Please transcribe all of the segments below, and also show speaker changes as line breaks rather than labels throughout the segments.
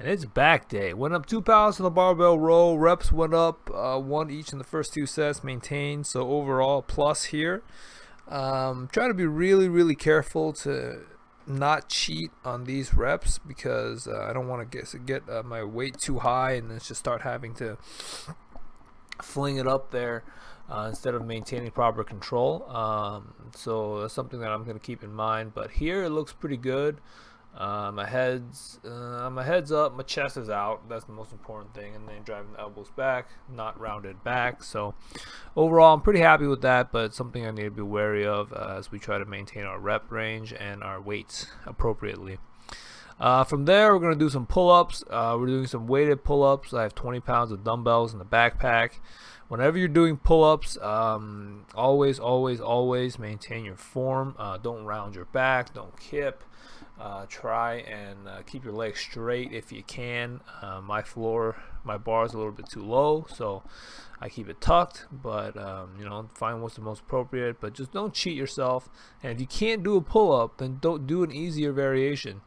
And it's back day. Went up 2 pounds on the barbell row. Reps went up one each in the first 2 sets, maintained. So overall, plus here. Trying to be really careful to not cheat on these reps because I don't want to get my weight too high and then just start having to fling it up there instead of maintaining proper control. So that's something that I'm going to keep in mind. But here it looks pretty good. My head's up, my chest is out. That's the most important thing, and then driving the elbows back, not rounded back. So overall, I'm pretty happy with that, but it's something I need to be wary of as we try to maintain our rep range and our weights appropriately. From there, we're going to do some pull-ups. We're doing some weighted pull-ups. I have 20 pounds of dumbbells in the backpack. Whenever you're doing pull-ups, always maintain your form. Don't round your back. Don't kip. Try and keep your legs straight if you can. My bar is a little bit too low, so I keep it tucked, but find what's the most appropriate, but just don't cheat yourself. And if you can't do a pull-up, then don't do an easier variation,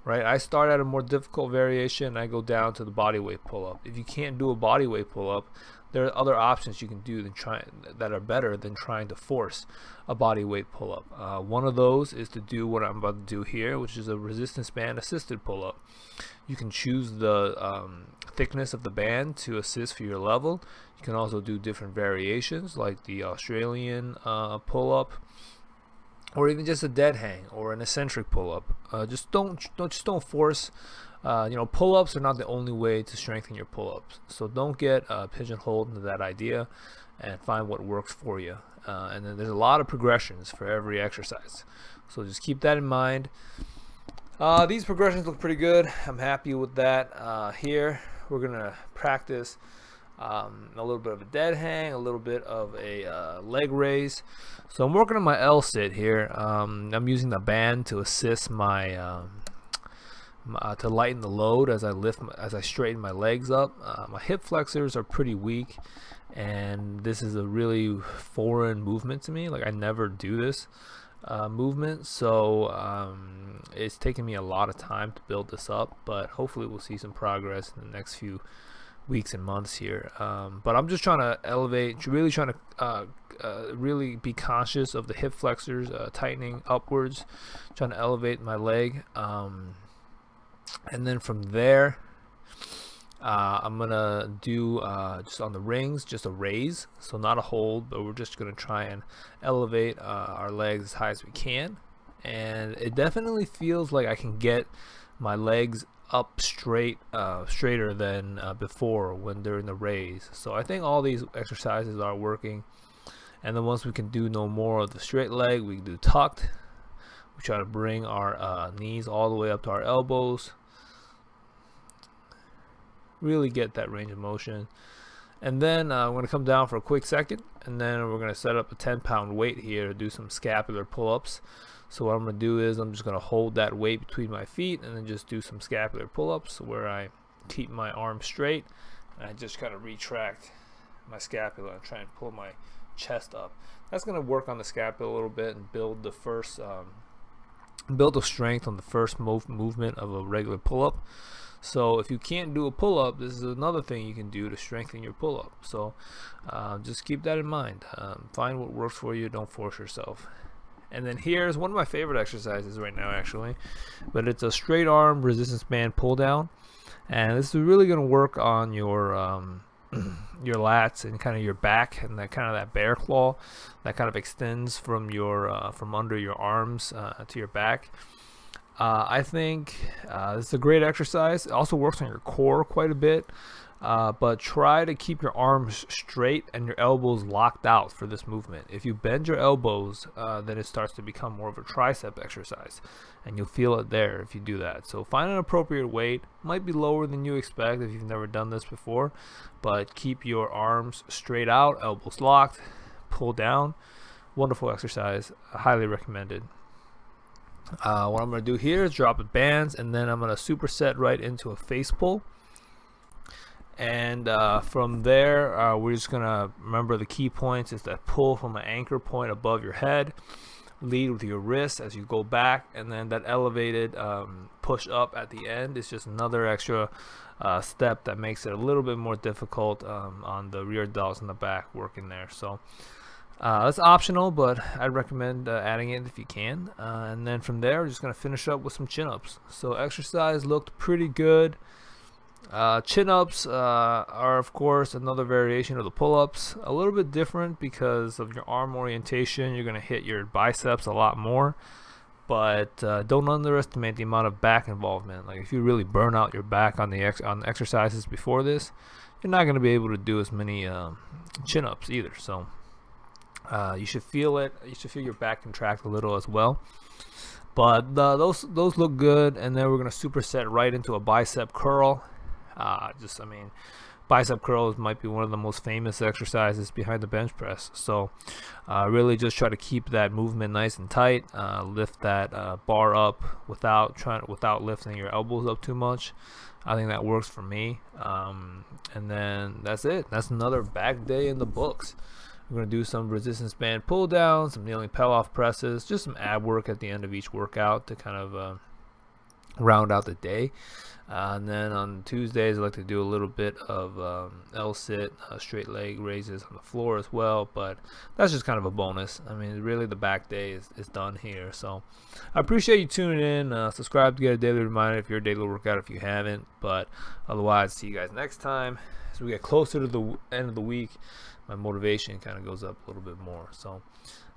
right? I start at a more difficult variation and I go down to the body weight pull-up. If you can't do a body weight pull-up, there are other options you can do that are better than trying to force a body weight pull-up. One of those is to do what I'm about to do here, which is a resistance band assisted pull-up. You can choose the thickness of the band to assist for your level. You can also do different variations like the Australian pull-up, or even just a dead hang or an eccentric pull-up. Just don't force. Pull-ups are not the only way to strengthen your pull-ups, so don't get pigeonholed into that idea, and find what works for you. And then there's a lot of progressions for every exercise, so just keep that in mind. These progressions look pretty good. I'm happy with that. Here we're gonna practice a little bit of a dead hang, a little bit of a leg raise. So I'm working on my L sit here. I'm using the band to assist my to lighten the load as I straighten my legs up. My hip flexors are pretty weak, and this is a really foreign movement to me. Like, I never do this movement, so it's taken me a lot of time to build this up, but hopefully we'll see some progress in the next few weeks and months here. But I'm just trying to elevate, really trying to really be conscious of the hip flexors tightening upwards, trying to elevate my leg. And then from there, I'm gonna do just on the rings, just a raise, so not a hold, but we're just gonna try and elevate our legs as high as we can. And it definitely feels like I can get my legs up straighter than before when they're in the raise. So I think all these exercises are working. And then once we can do no more of the straight leg, we can do tucked. We try to bring our knees all the way up to our elbows. Really get that range of motion. And then I'm going to come down for a quick second, and then we're going to set up a 10-pound weight here to do some scapular pull-ups. So what I'm going to do is I'm just going to hold that weight between my feet and then just do some scapular pull-ups where I keep my arms straight and I just kind of retract my scapula and try and pull my chest up. That's going to work on the scapula a little bit and build the first build the strength on the first movement of a regular pull-up. So if you can't do a pull-up, this is another thing you can do to strengthen your pull-up. So just keep that in mind. Find what works for you. Don't force yourself. And then here's one of my favorite exercises right now, actually, but it's a straight arm resistance band pull down, and this is really going to work on your your lats and kind of your back, and that bear claw that kind of extends from from under your arms to your back. I think this is a great exercise. It also works on your core quite a bit, but try to keep your arms straight and your elbows locked out for this movement. If you bend your elbows, then it starts to become more of a tricep exercise, and you'll feel it there if you do that. So find an appropriate weight. Might be lower than you expect if you've never done this before, but keep your arms straight out, elbows locked, pull down. Wonderful exercise, highly recommended. What I'm going to do here is drop the bands, and then I'm going to superset right into a face pull. And from there, we're just going to remember the key points is that pull from an anchor point above your head. lead with your wrist as you go back, and then that elevated push up at the end is just another extra step that makes it a little bit more difficult on the rear delts in the back working there. So it's optional, but I'd recommend adding it if you can. And then from there, we're just going to finish up with some chin-ups. So exercise looked pretty good. Chin-ups are, of course, another variation of the pull-ups. A little bit different because of your arm orientation. You're going to hit your biceps a lot more. But don't underestimate the amount of back involvement. Like, if you really burn out your back on the exercises before this, you're not going to be able to do as many chin-ups either. So you should feel it. You should feel your back contract a little as well. But those look good. And then we're going to superset right into a bicep curl. Bicep curls might be one of the most famous exercises behind the bench press. So really just try to keep that movement nice and tight. Lift that bar up without lifting your elbows up too much. I think that works for me. And then that's it. That's another back day in the books. We're going to do some resistance band pull downs, some kneeling pull-off presses, just some ab work at the end of each workout to kind of round out the day. And then on Tuesdays, I like to do a little bit of L-sit, straight leg raises on the floor as well, but that's just kind of a bonus. I mean, really the back day is done here. So I appreciate you tuning in. Subscribe to get a daily reminder if you're a daily workout if you haven't, but otherwise, see you guys next time. As we get closer to the end of the week, my motivation kind of goes up a little bit more. So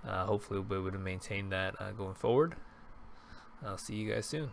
hopefully we'll be able to maintain that going forward. I'll see you guys soon.